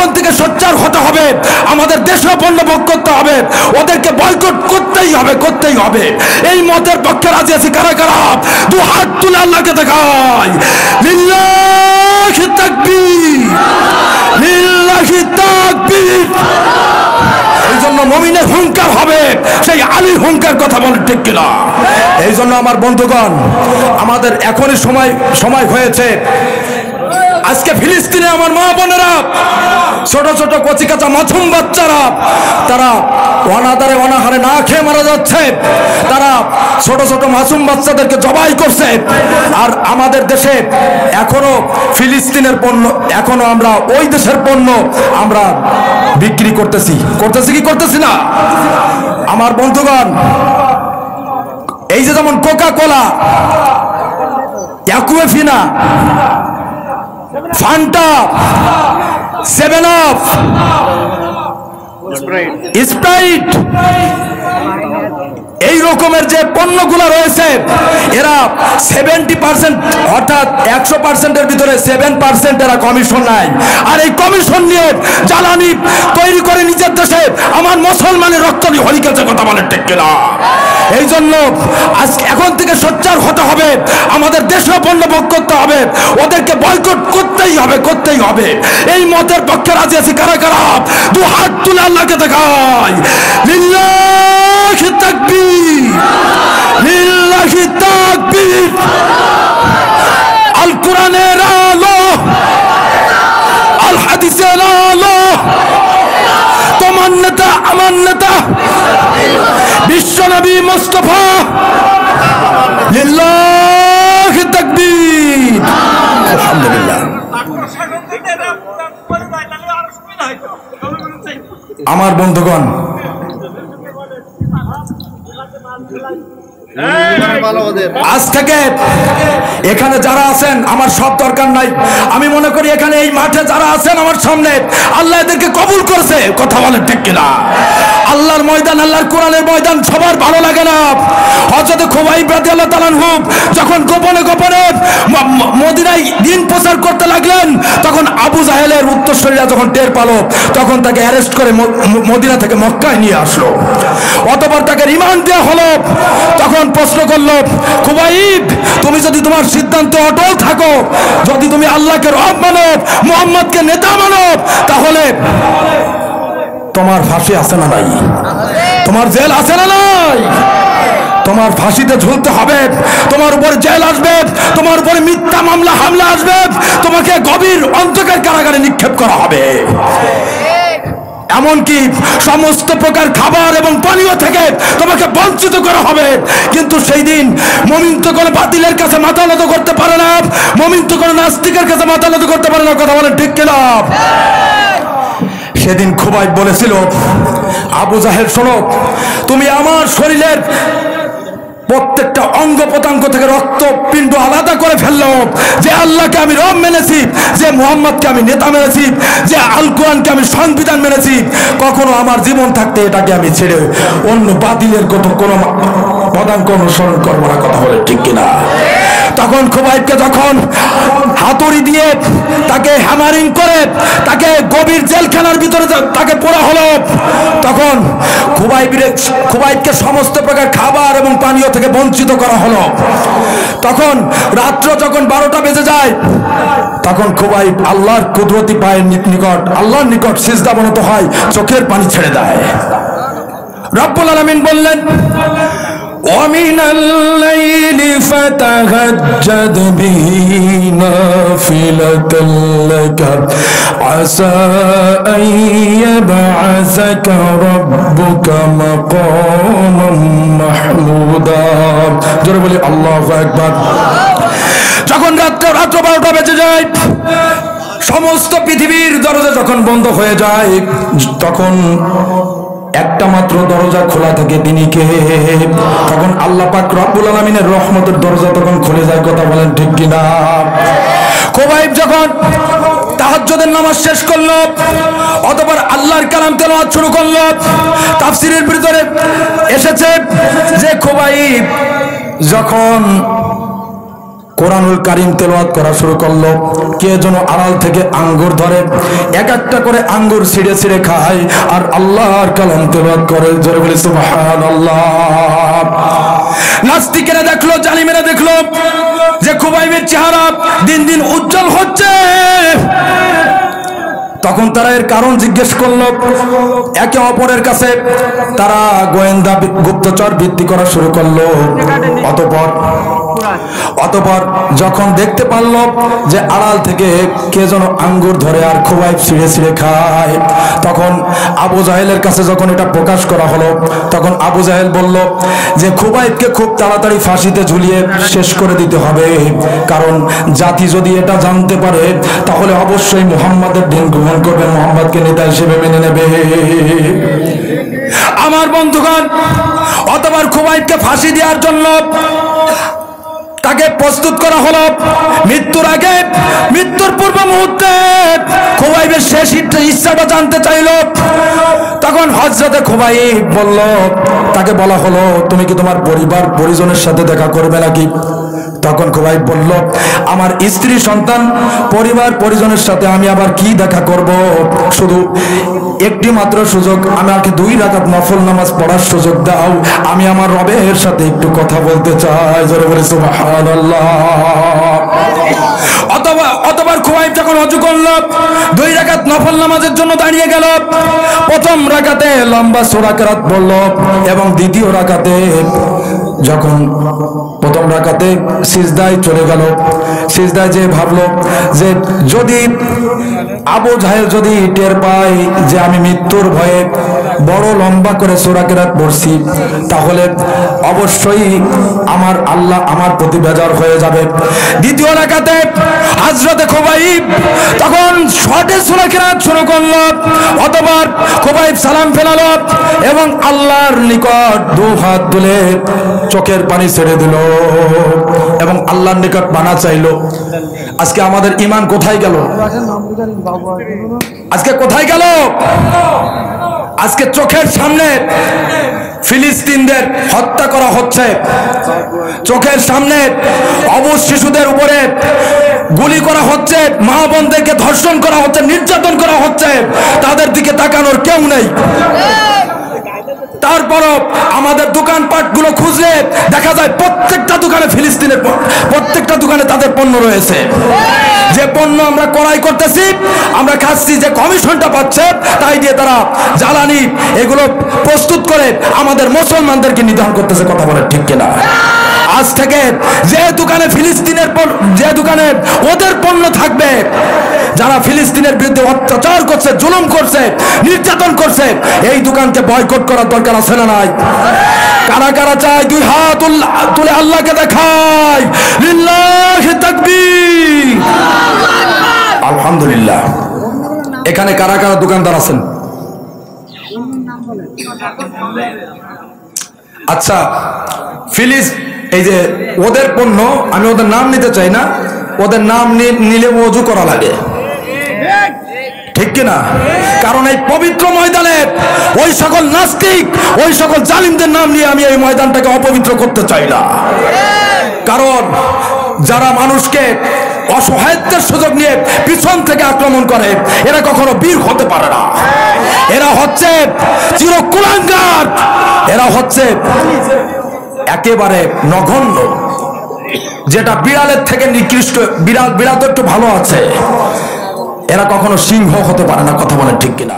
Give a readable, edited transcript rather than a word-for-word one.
এখন থেকে সোচ্চার হতে হবে, আমাদের দেশীয় পণ্য ভোগ করতে হবে, ওদেরকে বয়কট করতেই হবে। এই মতের পক্ষে রাজি আছি কারা কারা? দু হাত তুলে আল্লাহকে দেখায় লিল্লাহি তাকবীর, লিল্লাহি তাকবীর। এই জন্য মুমিনের হুঙ্কার হবে সেই আলীর হুঙ্কার, কথা বলে ঠিক কিনা? এই জন্য আমার বন্ধুগণ, আমাদের এখনই সময় হয়েছে। আজকে ফিলিস্তিনে আমার মা বোনেরা, ছোট ছোট কচি কাঁচা মাসুম বাচ্চারা, তারা অনাদারে অনাহারে না খেয়ে মারা যাচ্ছে। তারা ছোট ছোট মাসুম বাচ্চাদেরকে জবাই করছে। আর আমাদের দেশে এখনো ফিলিস্তিনের পণ্য, এখনো আমরা ওই দেশের পণ্য আমরা বিক্রি করতেছি কি করতেছি না? আমার বন্ধুগণ, এই যে যেমন Coca Cola, Aquafina, Fanta, 7 Up, Sprite, এই রকমের যে পণ্যগুলো রয়েছে, এরা 70%, অর্থাৎ 100%-এর ভিতরে 7% এরা কমিশন নেয়। আর এই কমিশন নিয়ে জ্বালানি তৈরি করে নিজের দেশে আমার মুসলমানের রক্ত নিয়ে হলি খেলছে, কথা বলে ঠিক কিনা? এই জন্য আজকে এখন থেকে সোচ্চার হতে হবে, আমাদের দেশীয় পণ্য ভোগ করতে হবে, ওদেরকে বয়কট করতেই হবে। এই মতের পক্ষে রাজি আছি কারা কারা? দু হাত তুলে আল্লাহকে দেখায় লিল্লাহি তাকবীর, লিল্লাহি তাকবীর। আল কোরআনের আলো, আল হাদিসের আলো, তোমার নেতা আমার নেতা বিশ্বনবী মুস্তাফা, লিল্লাহি তাকবীর। আলহামদুলিল্লাহ। আমার বন্ধুগণ, আজ থেকে এখানে যারা আছেন, আমার সব দরকার নাই, আমি মনে করি এখানে এই মাঠে যারা আছেন আমার সামনে, আল্লাহ এদেরকে কবুল করছে, কথা বলে ঠিক কিনা? আল্লাহর ময়দান, আল্লাহর কোরআনের ময়দান সবার ভালো লাগে না। হযরত খুবাইব রাদিয়াল্লাহু তাআলা আনহু যখন গোপনে গোপনে মদিনায় দিন প্রচার করতে লাগলেন, তখন আবু জাহেলের উত্তরসূরিরা যখন টের পেল, তখন তাকে অ্যারেস্ট করে মদিনা থেকে মক্কায় নিয়ে আসলো। অতঃপর তাকে রিমান্ড দেওয়া হলো। তখন প্রশ্ন করলো, খুবাইব, তুমি যদি তোমার সিদ্ধান্তে অটল থাকো, যদি তুমি আল্লাহকে রব মানো, মুহাম্মদকে নেতা মানো, তাহলে তোমার ফাঁসি আছে না নাই? তোমার জেল আছে না নাই? তোমার ফাঁসিতে ঝুলতে হবে, তোমার উপর জেল আসবে, তোমার উপরে মিথ্যা মামলা হামলা আসবে, তোমাকে গভীর অন্ধকার কারাগারে নিক্ষেপ করা হবে। এমনকি সমস্ত প্রকার খাবার এবং পানীয় থেকে তোমাকে বঞ্চিত করা হবে। কিন্তু সেই দিন মুমিন তো কোনো বাতিলের কাছে মাথা নত করতে পারে না, মুমিন তো কোনো নাস্তিকের কাছে মাথা নত করতে পারে না, কথা বলেন ঠিক কিনা? সেদিন খুবাইব বলেছিল, আবু জাহেল শোনো, তুমি আমার শরীরের প্রত্যেকটা অঙ্গ প্রত্যঙ্গ থেকে রক্ত পিণ্ড আলাদা করে ফেললো, যে আল্লাহকে আমি রব মেনেছি, যে মুহাম্মদকে আমি নেতা মেনেছি, যে আল কোরআনকে আমি সংবিধান মেনেছি, কখনো আমার জীবন থাকতে এটাকে আমি ছেড়ে অন্য বাতিলের কোনো পদাঙ্ক অনুসরণ করবো না, কথা বলে ঠিক কিনা? তখন খুবাইবকে যখন হাতুড়ি দিয়ে তাকে হ্যামারিং করে তাকে গভীর জেলখানার ভিতরে তাকে পোড়া হলো, তখন খুবাইবকে সমস্ত প্রকার খাবার এবং পানীয় থেকে বঞ্চিত করা হলো। তখন রাত্র যখন 12টা বেজে যায়, তখন খুবাইব আল্লাহর কুদরতি পায়ের নিকট, আল্লাহর নিকট সিজদা অবনত হয়, চোখের পানি ছেড়ে দেয়। রব্বুল আলামিন বললেন, ومن الليل فتهجد به نافلة لك عسى أن يبعثك ربك مقاما محمودا। জোরে বলি আল্লাহু আকবার। যখন রাত্র 12টা বেজে যায়, সমস্ত পৃথিবীর দরজা যখন বন্ধ হয়ে যায়, তখন একটা মাত্র দরজা খোলা থাকে, তিনি কে? তখন আল্লাহ পাক রব্বুল আলামিনের রহমতের দরজা তখন খুলে যায়, কথা বলেন ঠিক কিনা? খুবাইব যখন তাহাজ্জুদের নামাজ শেষ করলো, অতঃপর আল্লাহর কালাম তেলাওয়াত শুরু করলো, তাফসীরের ভিতরে এসেছে যে খুবাইব যখন কোরআনুল কারীম তেলাওয়াত করা শুরু করলো। কে যেন আড়াল থেকে আঙ্গুর ধরে এক একটা করে আঙ্গুর ছিঁড়ে ছিঁড়ে খায় আর আল্লাহর কালাম তেলাওয়াত করে। জোরে বলি সুবহানাল্লাহ। নাস্তিকেরা দেখলো, জালিমেরা দেখলো যে খুবাইবের চেহারা দিন দিন উজ্জ্বল হচ্ছে। তখন তারা এর কারণ জিজ্ঞেস করলো। একে অপরের কাছে তারা গোয়েন্দা গুপ্তচর বৃত্তি করা শুরু করলো। অতঃপর যখন দেখতে পারল যে আড়াল থেকে কে যেন আঙ্গুর ধরে আর খুবাইব ছিঁড়ে ছিঁড়ে খায়, তখন আবু জাহেলের কাছে যখন এটা প্রকাশ করা হলো, তখন আবু জাহেল বলল যে খুবাইবকে খুব তাড়াতাড়ি ফাঁসিতে ঝুলিয়ে শেষ করে দিতে হবে, কারণ জাতি যদি এটা জানতে পারে তাহলে অবশ্যই মুহাম্মাদের দিন গ্রহণ করবে, মুহাম্মাদকে নেতা হিসেবে মেনে নেবে। আমার বন্ধুগণ, অতঃপর খুবাইবকে ফাঁসি দেওয়ার জন্য তাকে প্রস্তুত করা হলো। মৃত্যুর আগে, মৃত্যুর পূর্ব মুহূর্তে খুবাইবের শেষ ইচ্ছাটা জানতে চাইল। তখন হযরতে খুবাইব বলল, তাকে বলা হলো তুমি কি তোমার পরিবার পরিজনের সাথে দেখা করবে নাকি? তখন খুবাইব বলল, আমার স্ত্রী সন্তান পরিবার পরিজনের সাথে আমি আবার কি দেখা করব? শুধু একটি মাত্র সুযোগ, আমাকে 2 রাকাত নফল নামাজ পড়ার সুযোগ দাও, আমি আমার রবের সাথে একটু কথা বলতে চাই। জোরে বলে সুবহানাল্লাহ। অতঃপর খুবাইব যখন ওযু করল, 2 রাকাত নফল নামাজের জন্য দাঁড়িয়ে গেল। প্রথম রাকাতে লম্বা সূরা কিরাত পড়ল এবং দ্বিতীয় রাকাতে যখন প্রথম রাকাতে সিজদায় চলে গেল, সিজদায় যে ভাবলো যে যদি আবু জাহেল যদি টের পায় যে আমি মৃত্যুর ভয়ে বড় লম্বা করে সূরা কিরাত পড়ছি, তাহলে অবশ্যই আমার আল্লাহ আমার প্রতি বেজার হয়ে যাবে। দ্বিতীয় রাকাতে হযরতে খুবাইব তখন শর্টে সূরা কিরাত শুরু করল। অতঃপর খুবাইব সালাম ফেলালো এবং আল্লাহর নিকট 2 হাত তুলে চোখের পানি ছেড়ে দিল এবং আল্লাহর নিকট মানা চাইল। আজকে আমাদের ঈমান কোথায় গেল? আজকে কোথায় গেল? আজকে চোখের সামনে ফিলিস্তিনদের হত্যা করা হচ্ছে, চোখের সামনে অবশ শিশুদের উপরে গুলি করা হচ্ছে, মা বোনদেরকে ধর্ষণ করা হচ্ছে, নির্যাতন করা হচ্ছে, তাদের দিকে তাকানোর কেউ নেই। তারপরও আমাদের দোকানপাটগুলো খুঁজলে দেখা যায় প্রত্যেকটা দোকানে ফিলিস্তিনের, প্রত্যেকটা দোকানে তাদের পণ্য রয়েছে। যে পণ্য আমরা ক্রয় করতেছি, আমরা খাচ্ছি, যে কমিশনটা পাচ্ছে তাই দিয়ে তারা জ্বালানি এগুলো প্রস্তুত করে আমাদের মুসলমানদেরকে নিধন করতেছে। কথা বলে ঠিক কিনা? আজ থেকে যে দোকানে ফিলিস্তিনের, যে দোকানে ওদের পণ্য থাকবে, যারা ফিলিস্তিনের বিরুদ্ধে অত্যাচার করছে, জুলুম করছে, নির্যাতন করছে, এই দোকানকে বয়কট করার দরকার আছে না নাই? কারা কারা চায় 2 হাত তুলে আল্লাহকে দেখায় লিল্লাহি তাকবীর, আলহামদুলিল্লাহ। এখানে কারা কারা দোকানদার আছেন? আচ্ছা, এই যে ওদের পণ্য, আমি ওদের নাম নিতে চাই না, ওদের নাম নিলে ওযু করা লাগে, ঠিক কিনা? কারণ এই পবিত্র ময়দানে ওই সকল নাস্তিক, ওই সকল জালিমদের নাম নিয়ে আমি এই ময়দানটাকে অপবিত্র করতে চাই না। কারণ যারা মানুষকে অসহায়ত্বের সুযোগ নিয়ে পিছন থেকে আক্রমণ করে, এরা কখনো বীর হতে পারে না। এরা হচ্ছে চিরকুলাঙ্গার, এরা হচ্ছে একেবারে নগণ্য, যেটা বিড়ালের থেকে নিকৃষ্ট। বিড়াল তো একটু ভালো আছে, এরা কখনো সিংহ হতে পারে না। কথা বলেন ঠিক কিনা?